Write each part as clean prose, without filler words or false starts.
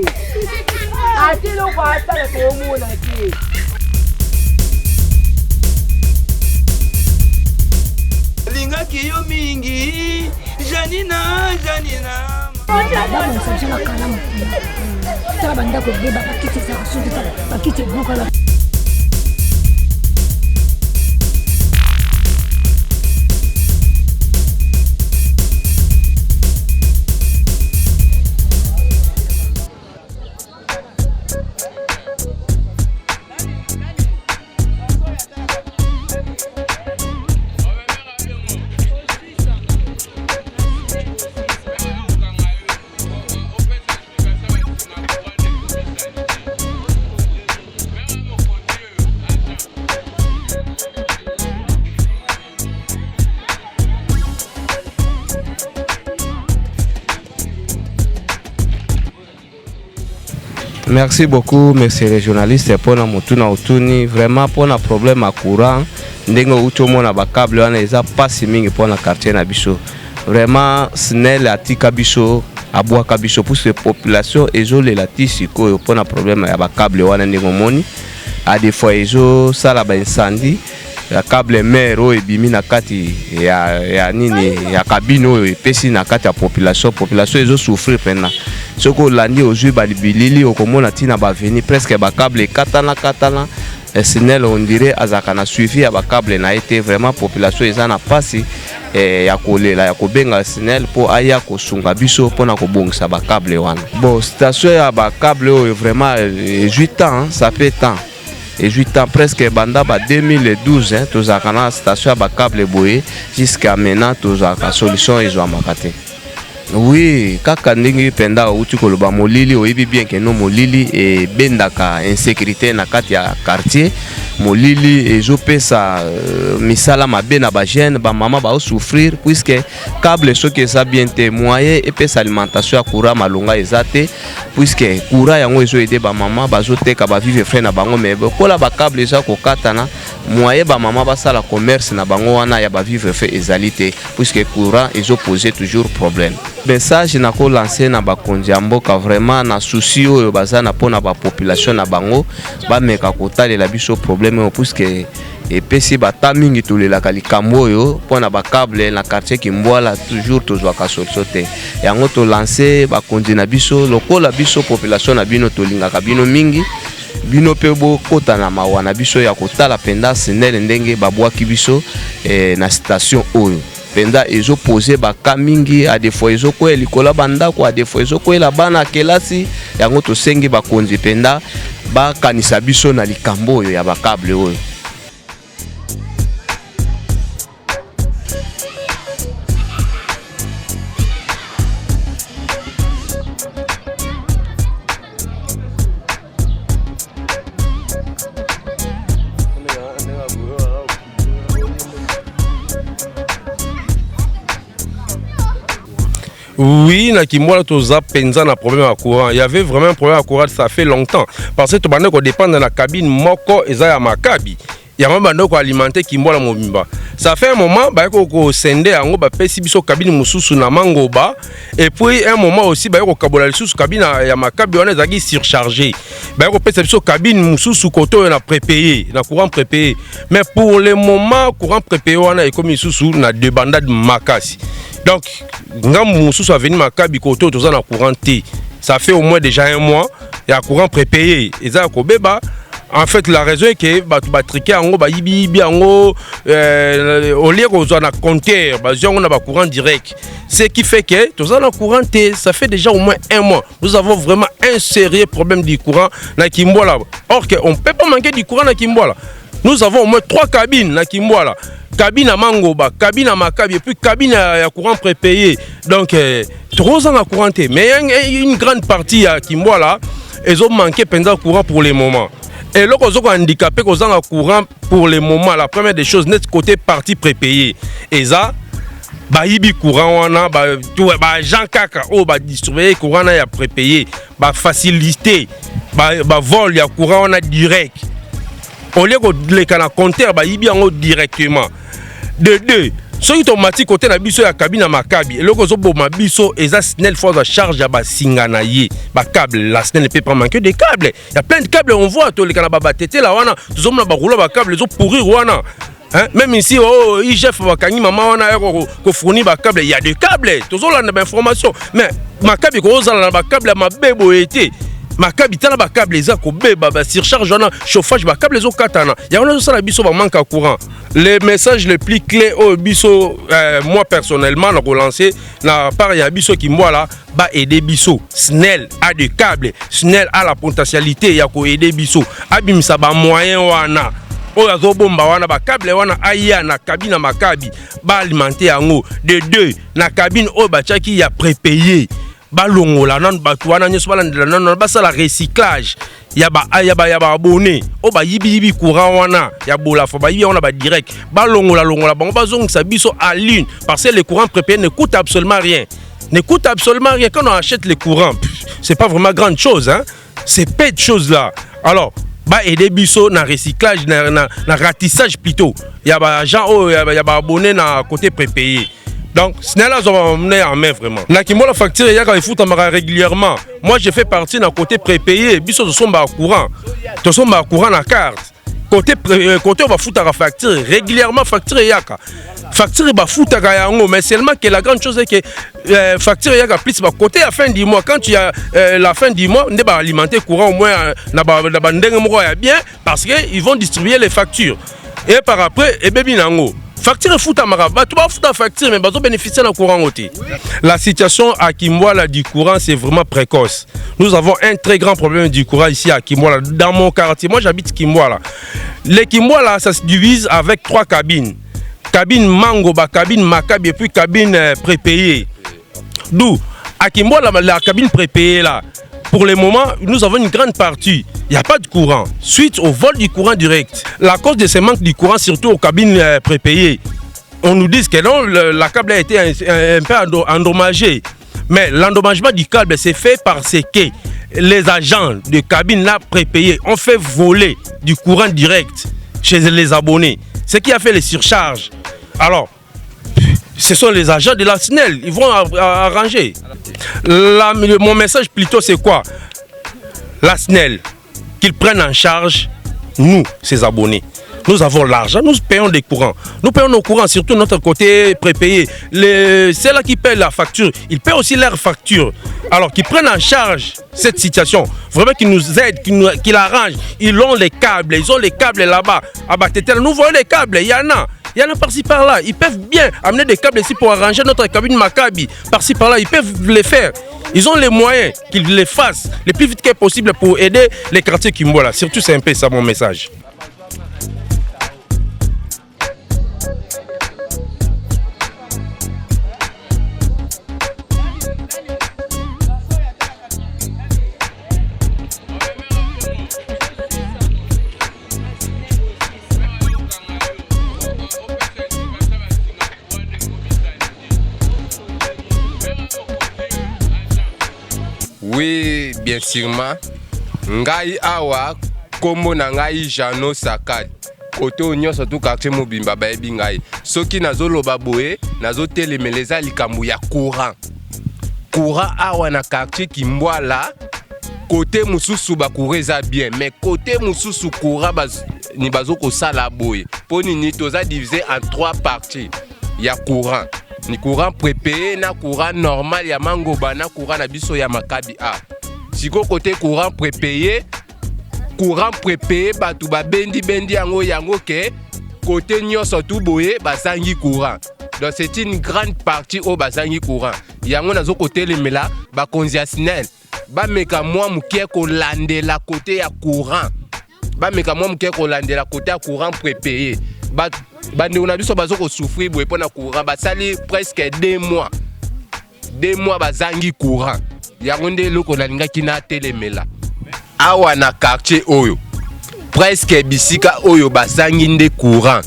te. Ati loko asala komona te. Linga kiyo mingi, Janina. D'abord, on s'en va calme. Ça va banda ko beba bakiti sa sudu ta bakiti buka la. Merci beaucoup, monsieur les journalistes, pour la motuna otuni. Vraiment, pour le problème à courant, ndengo utomo na bakable wana eza pasi mingi pour la quartier na biso. Vraiment, snel atika biso, abwaka biso pour cette population ezole la tisiko pour le problème ya bakable wana ndengo moni. A des fois ezo sala ba incendie, ya câble mer o ebimi na kati ya nini ya cabine o epesi na kati ya population ezo souffrir pena. Soko landi ozui balibilili okomona tina ba veni presque ba câble katana SNEL on dirait azaka na suivi ya ba câble na été vraiment population ezana pasi ya kolela ya kobenga SNEL po aya kosunga biso pona kobongisa ba câble wana. Bon station ya ba câble o vraiment 8 ans ça fait temps. Et 8 ans presque banda ba 2012 hein tozaka na station ya ba câble boye jusqu'à maintenant tozaka solution ezo amakate. Oui, kaka ndenge penda uti koloba molili oyebi bien que no molili e bendaka insécurité na kati ya quartier molili ezopesa misala mabe na ba jeune ba mama ba souffrir puisque câble soki eza bien te moyen epesa alimentation ya courant malonga ezate puisque courant yango ezo aider ba mama bazoteka ba vivre frais na bango mais kola ba câble eza kokatana moyen ba mama basala commerce na bango wana ya ba vivre frais ezalité puisque courant ezo poser toujours problème. Message na ko lancer na bakonzi ya mboka vraiment na souci oyo bazana pona ba population na bango ba meka kotalela biso problème puisque epesi bata mingi tolelaka likambo oyo pona ba câble na quartier Kimbwala toujours tozwaka solution te yango to lancer bakonzi na biso lokola biso population na bino tolingaka bino mingi bino pe bo kota na mawana biso ya kotala penda SNEL ndenge babwaki biso na station oyo penda ezo poser ba kamingi a des fois ezo ko elikola banda ko a des fois ezo ko la bana kelasi yango to sengi ba konzi penda ba kanisa biso na likambo oyo ya ba câble oyo. Oui, na Kimbwala toza penza na problème à courant. Il y avait vraiment un problème à courant, ça fait longtemps. Parce que tout le monde dépend de la cabine moko eza ya makabi. Il y a un bando ko alimenter Kimbwala mobimba. Ça fait un moment ba ko sende yango ba pesi biso cabine mususu na mangoba et puis un moment aussi ba ko kabola lisusu cabine ya makabi on ezaki surchargé. Ba ko pesa biso cabine mususu koto na prépayé, na courant prépayé. Mais pour le moment courant prépayé on a comme mususu na deux bandades makasi. Donc, ngam mususu a venu makabi koto toza na courant T. Ça fait au moins déjà un mois et à courant prépayé. Et ça ko beba. En fait, la raison est que ba triquer en ba yibi en au lieu qu'on soit na compteur, ba on a ba courant direct. Ce qui fait que toza na courant T, ça fait déjà au moins un mois. Nous avons vraiment un sérieux problème du courant na Kimbwala. Or que on peut pas manquer du courant na Kimbwala. Nous avons au moins 3 cabines na Kimbwala. Cabine à Mangoba, cabine à Makabi, et puis cabine à courant prépayé. Donc, 3 ans à courant T. Mais une grande partie à Kimbwala, ils ont manqué pendant courant pour le moment. Et là, ils ont handicapé qu'ils ont courant pour le moment. La première des choses, net côté partie prépayée. Et ça, bayibi courant wana ba Jean Kaka o ba distribuer courant na ya prépayé, ba facilité, ba vol ya courant wana direct. Au lieu que les compteurs ba yibi en directement. De deux, soki tomati côté na biso ya cabine à Maccabi eloko zoboma biso eza SNEL force de charge ya basinga na ye ba câble la SNEL ne peut pas manquer de câbles. Il y a plein de câbles on voit to les kana ba tete la wana tozomona ba rouler ba câbles zo pourrir wana. Hein? Même ici, oh, IGF, maman, on fournit des câbles. Il y a des câbles, tous on a des informations. Mais ma câble, on a des câbles, ma bébé été. Ma câble, il y a des câbles, les surcharge, chauffage, ma câble, les autres katana. Il y a un biso manque à courant. Les messages les plus clés au biso, moi personnellement, on a relancé, la part il y a biso qui moi là, bah aider biso. SNEL a des câbles, SNEL a la potentialité, il y a quoi aider biso. Abim ça ba moyen wana. Oyo azobomba wana ba câble wana aya na cabine à Maccabi ba alimenter yango de deux na cabine oyo ba tchaki ya prépayé ba longola nan ba tuana nyeso ba landela nan ba sala recyclage ya ba abonné o ba yibi courant wana ya bola fo ba yibi wana ba direct ba longola bango ba zongisa biso à lune parce que le courant prépayé ne coûte absolument rien. Ne coûte absolument rien quand on achète les courants. C'est pas vraiment grande chose hein. C'est peu de choses là. Alors ba aider biso na recyclage na ratissage plutôt il y a ba gens il y a ba abonné na côté prépayé donc SNEL a emmené en main vraiment na kimbo la facture il y a quand il faut tamara régulièrement moi je fais partie na côté prépayé biso to somba courant na carte côté on va foutre la facture régulièrement facture yaka facture ba foutre yango mais seulement que la grande chose est que facture yaka plus ba côté à fin du mois quand tu as la fin du mois on va alimenter courant au moins na ba ndenge moko ya bien parce que ils vont distribuer les factures et par après et bebi nango facture foutre maraba tu vas foutre facture mais bazo bénéficier na courant ôté. La situation à Kimwala du courant c'est vraiment précoce. Nous avons un très grand problème du courant ici à Kimwala dans mon quartier. Moi j'habite Kimwala. Les Kimwala ça se divise avec 3 cabines. Cabine Mango, cabine Maccabi et puis cabine prépayée. D'où à Kimwala la cabine prépayée là. Pour le moment, nous avons une grande partie. Il n'y a pas de courant. Suite au vol du courant direct. La cause de ce manque du courant, surtout aux cabines prépayées, on nous dit que non, la câble a été un peu endommagée. Mais l'endommagement du câble, c'est fait parce que les agents de cabines là prépayées ont fait voler du courant direct chez les abonnés. Ce qui a fait les surcharges. Alors, ce sont les agents de la SNEL, ils vont arranger. Mon message plutôt c'est quoi? La SNEL, qu'ils prennent en charge nous, ces abonnés. Nous avons l'argent, nous payons des courants. Nous payons nos courants, surtout notre côté prépayé. C'est là qui paient la facture, ils paient aussi leur facture. Alors qu'ils prennent en charge cette situation, vraiment qu'ils nous aident, qu'ils arrangent. Ils ont les câbles, ils ont les câbles là-bas. Nous voyons les câbles, il y en a. Il y en a par-ci par-là. Ils peuvent bien amener des câbles ici pour arranger notre cabine Maccabi. Par-ci par-là, ils peuvent les faire. Ils ont les moyens qu'ils les fassent le plus vite que possible pour aider les quartiers Kimwala. Surtout, c'est un peu ça mon message. Oui, bien sûrement. Ngai awa kombo na ngai Jano Sakad. Côté onyo surtout quartier Mobimba baebi ngai. Soki nazoloba boye, nazotelemeza likambo ya courant. Courant awa na quartier Kimwala. Côté mususu ba coureza bien, mais côté mususu courant ni bazoko sala boye. Poni ni toza divisé en 3 parties. Ya courant. Ni courant prépayé na courant normal ya Mangoba na courant na biso ya Maccabi A. Siko côté courant prépayé batu ba bendi yango ke côté nyoso tout boye basangi courant. Donc c'est une grande partie au basangi courant. Yango nazo côté lemela ba konzia SNEL. Ba meka moi mukie ko landela côté ya courant. Ba meka moi mukie ko landela côté ya courant prépayé. Bande on a biso bazoko souffrir boye pona courant basali presque 2 mois. 2 mois bazangi courant. Yango nde loko na lingaki na telemela. Awa na quartier oyo. Presque bisika oyo bazangi nde courant.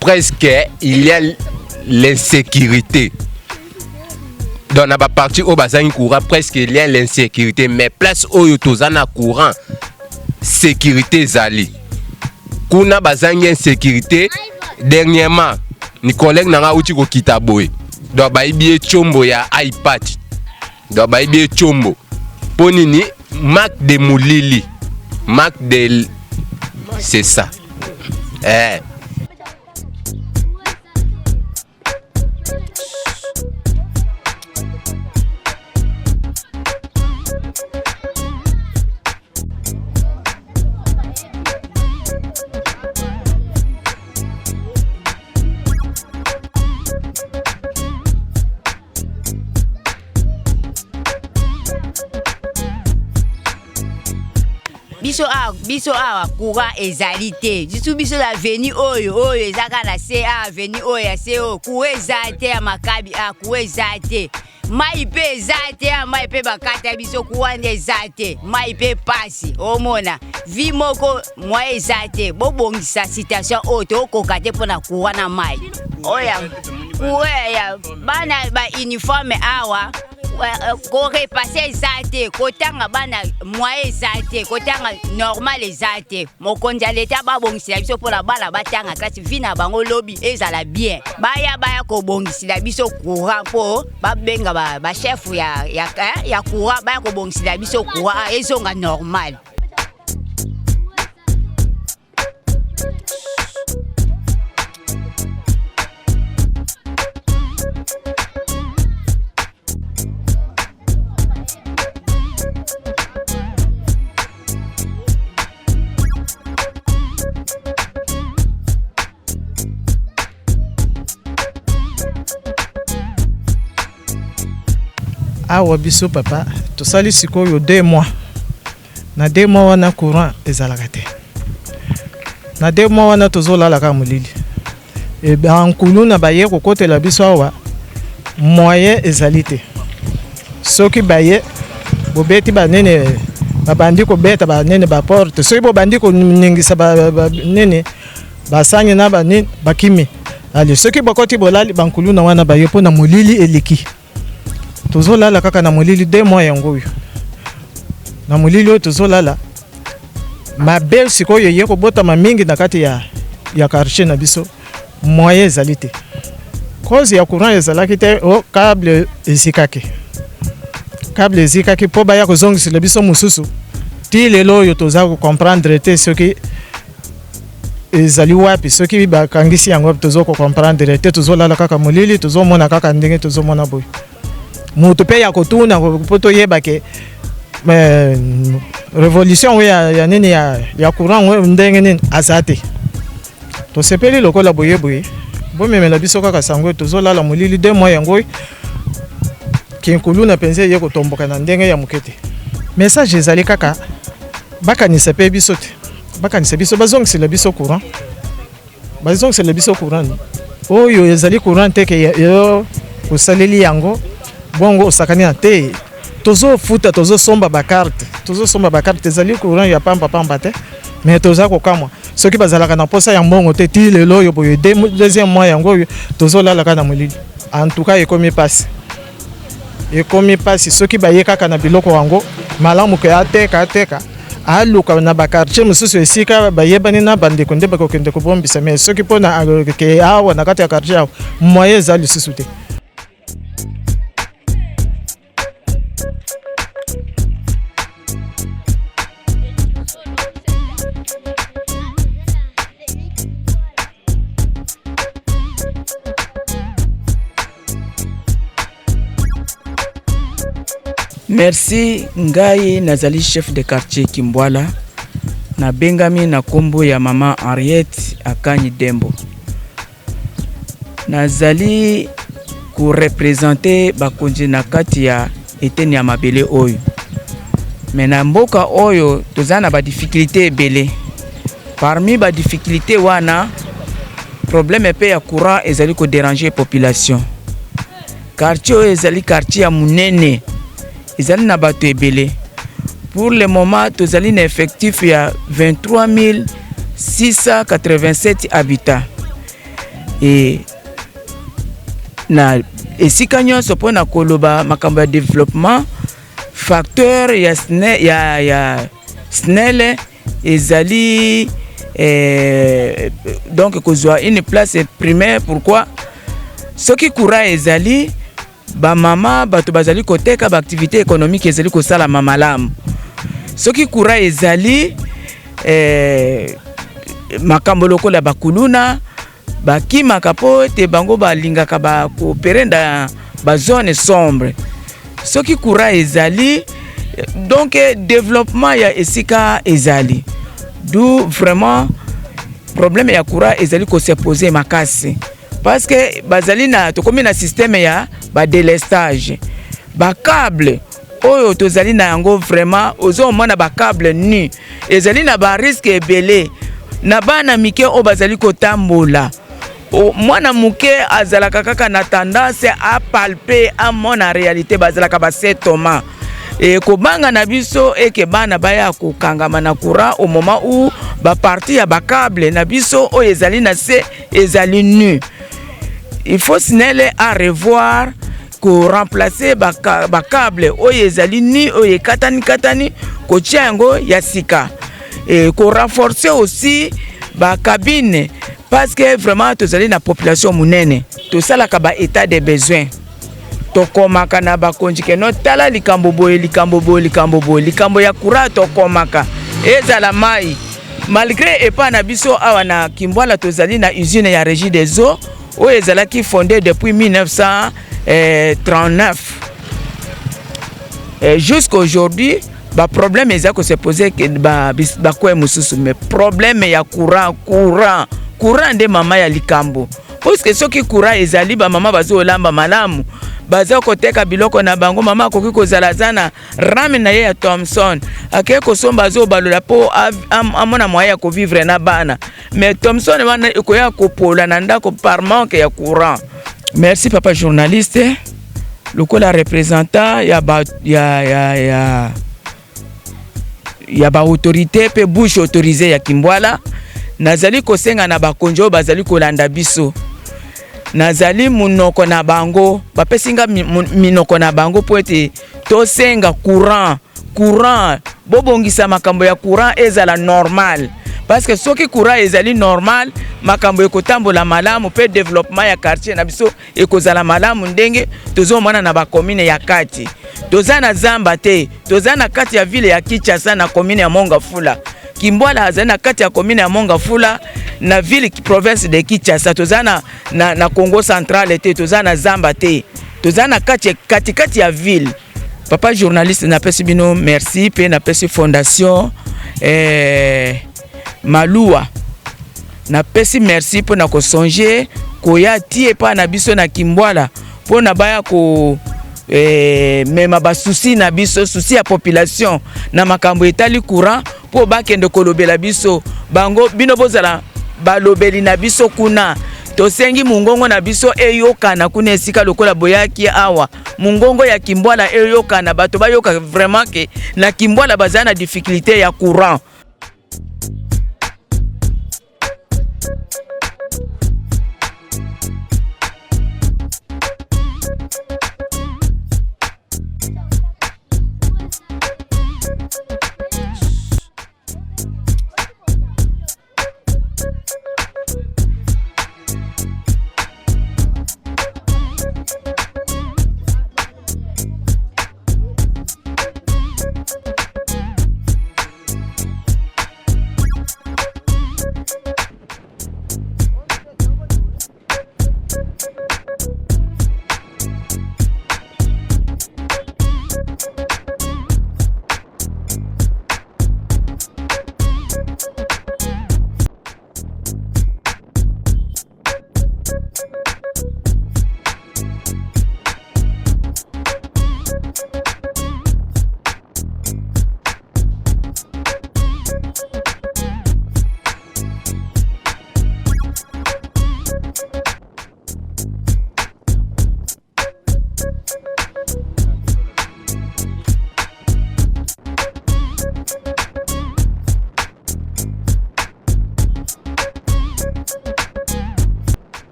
Presque il y a l'insécurité. Dans la partie oyo bazangi courant presque il y a l'insécurité mais place oyo tozana courant sécurité zali. Kuna bazangi insécurité dernièrement ni collègue nanga uti ko kita boy do ba ibie chombo ya iPad do ba ibie chombo poni ni Mac de Moulili Mac de c'est ça biso awa courant ezalité biso la veni oyo ezaka na CA veni oyo ya CO courant ezalité ya makabi courant ezalité mai pe ezalité mai pe bakata biso courant ezalité mai pe pasi omona vi moko moi ezalité bobongisa citation oto kokate pona courant na mai oya courant ya bana ba uniforme awa ko repasser ezate kotanga bana moyen ezate kotanga normal ezate mokonja leta ba bongisila biso pona bala batanga kasi vina bango lobby ezala bien baya ko bongisila biso courant po ba benga ba chef ya courant baya ko bongisila biso courant ezonga normal. Awa biso papa to sali sikoyo 2 mois na 2 mois wana courant ezalaka te na 2 mois wana tozolala ka Moulili e ba nkulu na baye kokotela biso awa moyen ezali te soki baye bobeti banene babandi ko beta banene ba porte soki bobandi ko ningisa banene basanyi na banene bakimi ali soki bakoti bolali bankulu na wana baye pona Moulili eleki tozolala kaka na Moulili 2 mois yango na Moulili tozolala mabe sikoyo ye ko bota mingi na kati ya quartier na biso moyen ezali te cause ya courant ezalaki te câble ezikaki po baya kozongisela biso mususu ti lelo oyo toza ko comprendre te soki ezali wapi soki bakangisi yango tozo ko comprendre te tozolala kaka Moulili tozomona kaka ndenge tozomona boy mutu pe ya kotuna poto yeba ke révolution ya nini ya courant ndenge nini azate to sepeli lokola boye bo memela biso kaka sango tozolala Moulili 2 mois yango kinkulu na penze ye kotomboka na ndenge ya mukete message ezali kaka bakanisa pe biso te bakanisa biso bazongisela biso courant oyo ezali courant te ke yo kosaleli yango bongo osakani na te tozo futa tozo somba ba carte ezali courant ya pamba te mais toza ko kamwa soki bazalaka na posa ya mbongo te ti lelo yo boye deuxième mois yango tozo lala kana Moulili en tout cas ekomi pasi soki baye kaka na biloko wango malamu ke ateka aluka na ba quartier mususu esika bayebani na bandeko nde bakokende ko bombisa mais soki pona ke awa na kati ya quartier moyen ezali susu te. Merci ngai nazali chef de quartier Kimbwala na bengami na kombo ya mama Henriette Akanyi Dembo. Nazali ku représenter bakonzi na kati ya eteni ya mabele oyo. Mais na mboka oyo tozana ba difficulté ebele. Parmi ba difficulté wana problème pe ya courant ezali ko déranger population. Quartier ezali quartier ya munene. Ezali na bato ebele. Pour le moment, tozali na effectif ya 23 687 habitants. Et na esika nyonso pona koloba makambo ya développement facteur ya SNEL ezali donc kozwa une place primaire. Pourquoi soki courant ezali ba mama bato bazali koteka ba activité économique ezali kosala malamu. Soki courant ezali makambo lokola bakuluna bakimaka po ete bango balingaka bakopere na bazone sombre. Soki courant ezali donc développement ya esika ezali. D'où vraiment problème ya courant ezali ko se poser makasi. Parce que bazali na tokomi na système ya ba délestage. Ba câble oyo tozali na yango vraiment ozo mona ba câble ni ezali na ba risque ebele na bana mike o bazali kotambola. Mwana muke azalaka kaka na tendance à palper à mon réalité bazalaka ba setoma. Et kobanga na biso eke bana baya kokangama na courant au moment où ba parti ya ba câble na biso o ezali na se ezali nu. Il faut SNEL à revoir ko remplacer ba câble o ezali ni o katani ko tia yango ya sika. Et ko renforcer aussi ba cabine parce que vraiment tozali na population munene. To sala ka ba état des besoins. Tokomaka na bakonjike no tala likambo ya courant tokomaka ezala mai malgré epa na biso awa na Kimbwala tozali na usine ya Régie des eaux o ezalaki fondée depuis 1939 jusqu'à aujourd'hui ba problème ezako se poser que ba kwa mususu mais problème ya courant de mama ya likambo parce que soki courant ezali ba mama bazo lamba malamu baza koteka biloko na bango mama koki kozala zana rame na ye ya Thomson ake kosomba zo balola po amona moya ya ko vivre na bana mais Thomson wana ekoya kopola na ndako par manque ya courant. Merci papa journaliste lokola représentant ya ba autorité pe bouche autorisée ya Kimbwala nazali kosenga na bakonjo bazali kolanda biso nazali munoko na bango bapesinga minoko na bango po ete tosenga courant bobongisa makambo ya courant ezala normal parce que soki courant ezali normal makambo ekotambola malamu pe développement ya quartier na biso ekozala malamu ndenge tozomona na ba commune ya kati tozana zamba te tozana kati ya ville ya Kinshasa na commune ya Mongafula. Kimbwala azana kati ya commune ya Mongafula na ville province de Kinshasa tozana na Congo central te tozana zamba te tozana kati ya ville. Papa journaliste na pesi bino merci pe na pesi fondation Malua na pesi merci po na ko songer koya tie pa na biso na Kimbwala po na baya ko mema ba souci na biso souci ya population na makambo etali courant po bakende kolobela biso bango bino bozala balobeli na biso kuna tosengi mungongo na biso eyokana kuna esika lokola boyaki awa mungongo ya Kimbwala eyokana bato bayoka vraiment que na Kimbwala bazana difficulté ya courant.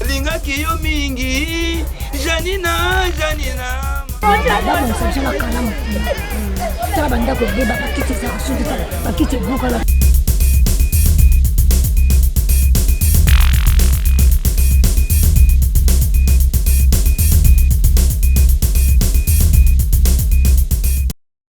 Lingaki yo mingi Janina bakala mokili tala bandako ebeba bakiti ezaka soki tala bakiti ebukala